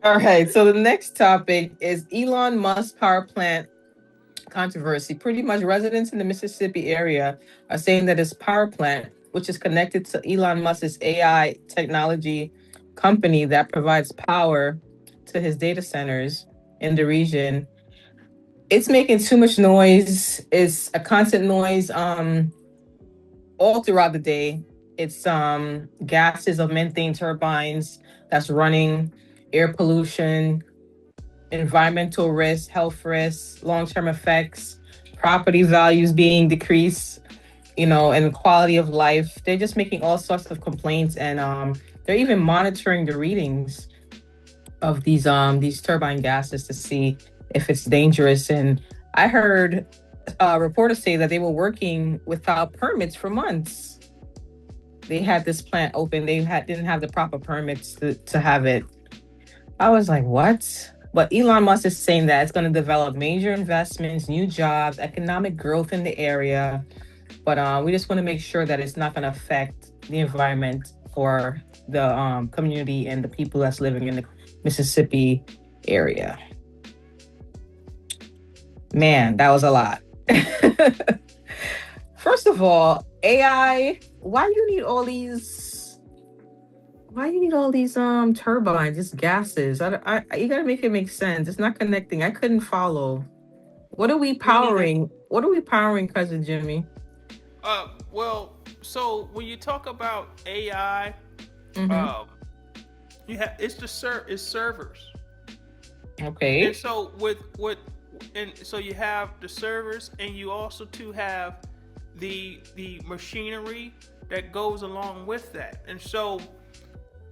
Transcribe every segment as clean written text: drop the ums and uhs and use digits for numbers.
All right. So the next topic is Elon Musk power plant controversy. Pretty much residents in the Mississippi area are saying that his power plant, which is connected to Elon Musk's AI technology company that provides power to his data centers in the region, it's making too much noise. It's a constant noise all throughout the day. It's gases of methane turbines that's running, air pollution, environmental risks, health risks, long-term effects, property values being decreased, and quality of life. They're just making all sorts of complaints, and they're even monitoring the readings of these turbine gases to see if it's dangerous. And I heard reporters say that they were working without permits for months. They had this plant open. Didn't have the proper permits to have it. I was like, what? But Elon Musk is saying that it's going to develop major investments, new jobs, economic growth in the area. But we just want to make sure that it's not going to affect the environment for the community and the people that's living in the Mississippi area. Man, that was a lot. First of all, AI, why you need all these turbines, these gases? You gotta make it make sense. It's not connecting. I couldn't follow. What are we powering? What are we powering, cousin Jimmy? Well, so when you talk about AI, you have it's servers. Okay. And so so you have the servers, and you also too have the machinery that goes along with that. And so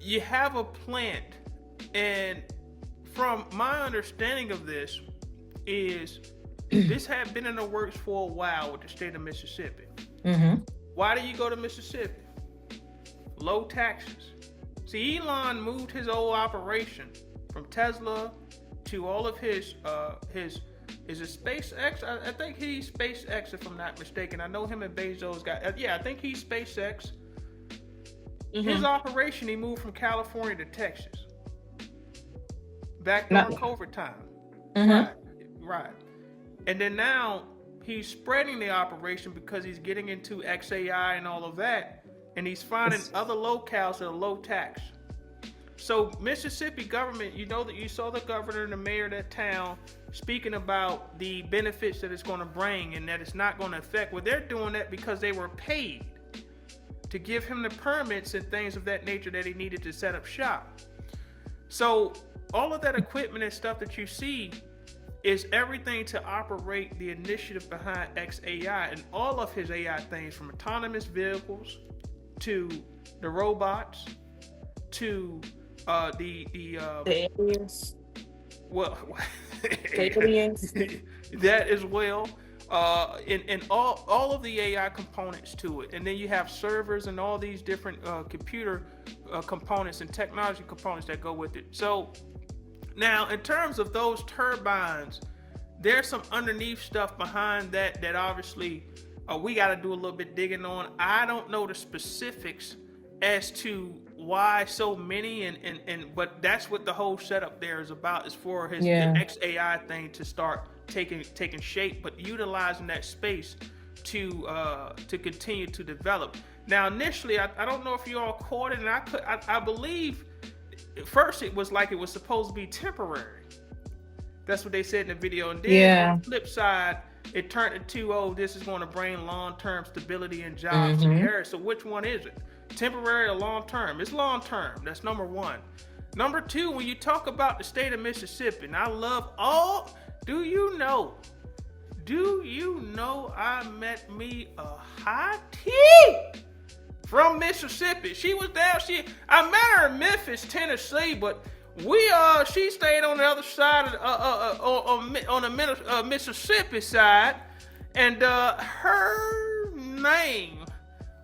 you have a plant, and from my understanding of this is this had been in the works for a while with the state of Mississippi. Why do you go to Mississippi? Low taxes. See, Elon moved his old operation from Tesla to all of his is it SpaceX? I think he's SpaceX, if I'm not mistaken. I know him and Bezos got I think he's SpaceX. His operation, he moved from California to Texas. Back during COVID time. Right. And then now he's spreading the operation because he's getting into xAI and all of that, and he's finding other locales that are low tax. So Mississippi government, that you saw the governor and the mayor of that town speaking about the benefits that it's going to bring and that it's not going to affect. Well, they're doing that because they were paid to give him the permits and things of that nature that he needed to set up shop. So all of that equipment and stuff that you see is everything to operate the initiative behind xAI and all of his AI things, from autonomous vehicles to the robots to the aliens. Well, aliens. That as well. And all of the AI components to it, and then you have servers and all these different computer components and technology components that go with it. So now, in terms of those turbines, there's some underneath stuff behind that obviously we got to do a little bit digging on. I don't know the specifics as to why so many, but that's what the whole setup there is about, is for his the xAI thing to start taking shape, but utilizing that space to continue to develop. Now, initially, I don't know if you all caught it, and I believe at first it was supposed to be temporary. That's what they said in the video. And then on the flip side, it turned into, this is going to bring long-term stability and jobs to the area. So which one is it? Temporary or long-term? It's long-term. That's number one. Number two, when you talk about the state of Mississippi, and I love all, do you know I met me a hot tea from Mississippi? She was down. I met her in Memphis, Tennessee, but she stayed on the other side on the Mississippi side, and her name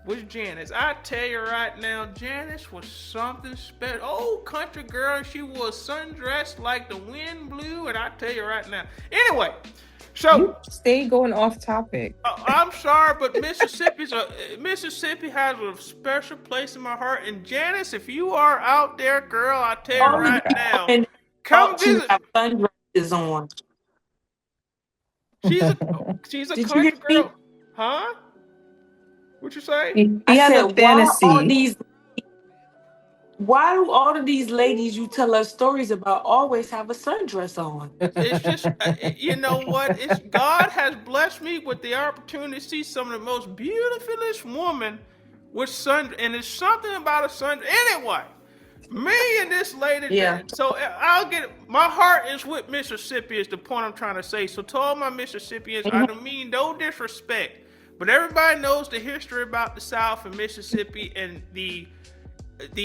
was Janice. I tell you right now, Janice was something special. Oh, country girl, she wore a sundress like the wind blew, and I tell you right now. Anyway. So you stay going off topic. I'm sorry, but Mississippi has a special place in my heart. And Janice, if you are out there, girl, I tell you right now, Come She visit. have sundresses on. She's a Did you hear country me? girl, huh? What you say? He I has said, a fantasy. why do all of these ladies you tell us stories about always have a sundress on? It's just, you know what? It's God has blessed me with the opportunity to see some of the most beautifulest women with sun, and it's something about a sun. Anyway, me and this lady. Yeah. So I'll get. My heart is with Mississippi. Is the point I'm trying to say. So to all my Mississippians, I don't mean no disrespect, but everybody knows the history about the South and Mississippi and the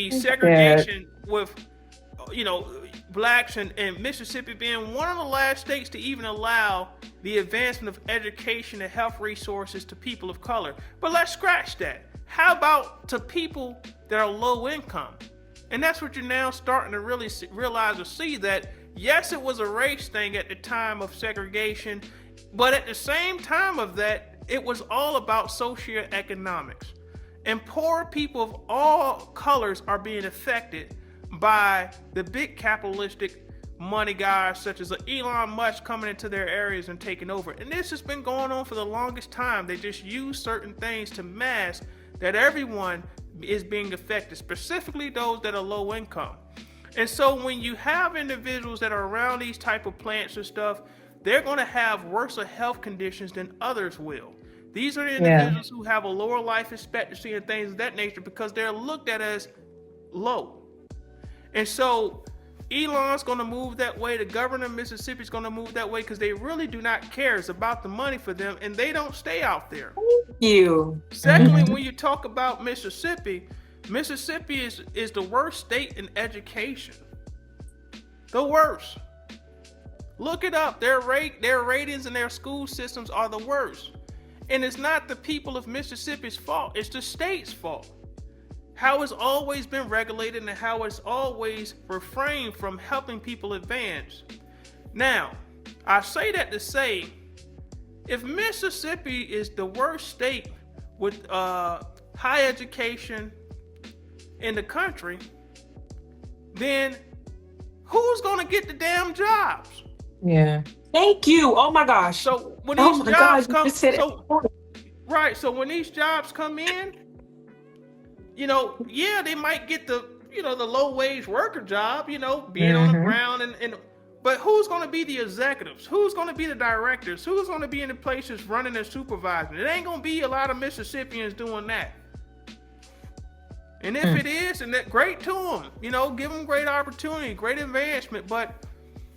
segregation with, you know, blacks, and Mississippi being one of the last states to even allow the advancement of education and health resources to people of color. But let's scratch that. How about to people that are low income? And that's what you're now starting to really realize or see, that yes, it was a race thing at the time of segregation, but at the same time of that, it was all about socioeconomics. And poor people of all colors are being affected by the big capitalistic money guys such as Elon Musk coming into their areas and taking over. And this has been going on for the longest time. They just use certain things to mask that everyone is being affected, specifically those that are low income. And so when you have individuals that are around these type of plants and stuff, they're going to have worse health conditions than others will. These are the individuals who have a lower life expectancy and things of that nature because they're looked at as low. And so Elon's going to move that way. The governor of Mississippi is going to move that way because they really do not care. It's about the money for them, and they don't stay out there. Thank you. Secondly, when you talk about Mississippi, Mississippi is the worst state in education. The worst. Look it up. Their ratings and their school systems are the worst. And it's not the people of Mississippi's fault. It's the state's fault. How it's always been regulated and how it's always refrained from helping people advance. Now, I say that to say, if Mississippi is the worst state with high education in the country, then who's going to get the damn jobs? Yeah. Thank you. Oh my gosh. So when these jobs come, so when these jobs come in, you know, yeah, they might get the low wage worker job, you know, being on the ground and but who's going to be the executives? Who's going to be the directors? Who's going to be in the places running and supervising? It ain't going to be a lot of Mississippians doing that. And if it is, and that great to them, you know, give them great opportunity, great advancement. But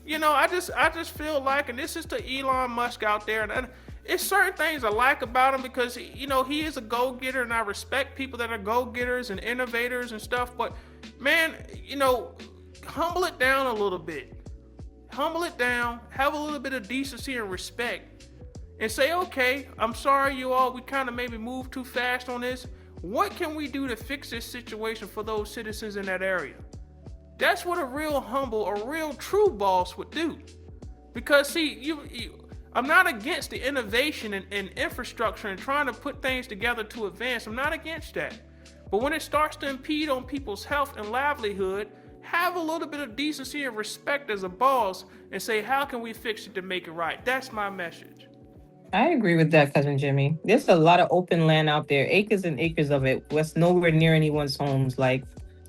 you know, I just feel like, and this is to Elon Musk out there, and it's certain things I like about him because, you know, he is a go-getter, and I respect people that are go-getters and innovators and stuff. But man, you know, humble it down a little bit. Humble it down. Have a little bit of decency and respect, and say, okay, I'm sorry, you all. We kind of maybe moved too fast on this. What can we do to fix this situation for those citizens in that area? That's what a real humble, a real true boss would do. Because see, I'm not against the innovation and infrastructure and trying to put things together to advance. I'm not against that. But when it starts to impede on people's health and livelihood, have a little bit of decency and respect as a boss and say, how can we fix it to make it right? That's my message. I agree with that, Cousin Jimmy. There's a lot of open land out there, acres and acres of it. What's nowhere near anyone's homes. Like,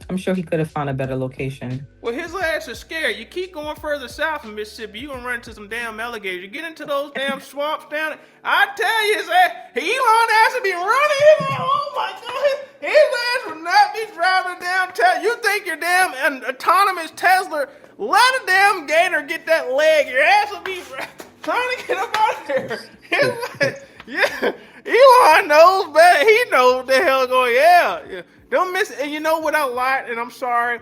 I'm sure he could have found a better location. Well, his ass is scared. You keep going further south in Mississippi, you're going to run into some damn alligators. You get into those damn swamps down there. I tell you, Elon has to be running. Oh, my God. His ass will not be driving downtown. You think your damn autonomous Tesla, let a damn gator get that leg. Your ass will be trying to get up out of there. Yeah, Elon knows better. He knows what the hell going. Yeah. Don't miss it. And you know what, I lied, and I'm sorry,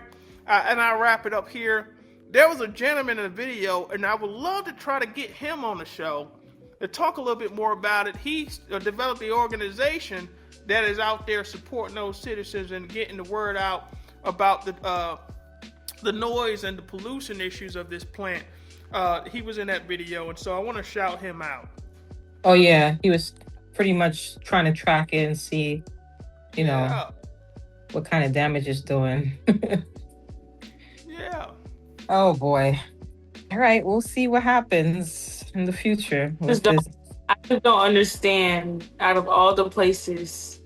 and I wrap it up here. There was a gentleman in the video, and I would love to try to get him on the show to talk a little bit more about it. He developed the organization that is out there supporting those citizens and getting the word out about the noise and the pollution issues of this plant. He was in that video, and so I want to shout him out. Oh yeah, he was pretty much trying to track it and see, you know, what kind of damage it's doing. Yeah. Oh boy. All right, we'll see what happens in the future with this. I just don't understand. Out of all the places,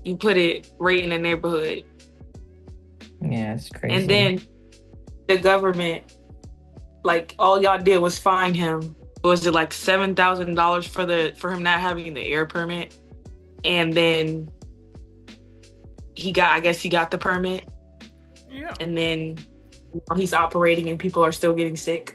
you put it right in the neighborhood, Yeah, it's crazy. and then the government, like, all y'all did was fine him. Was it like $7,000 for him not having the air permit? And then I guess he got the permit. Yeah. And then he's operating and people are still getting sick.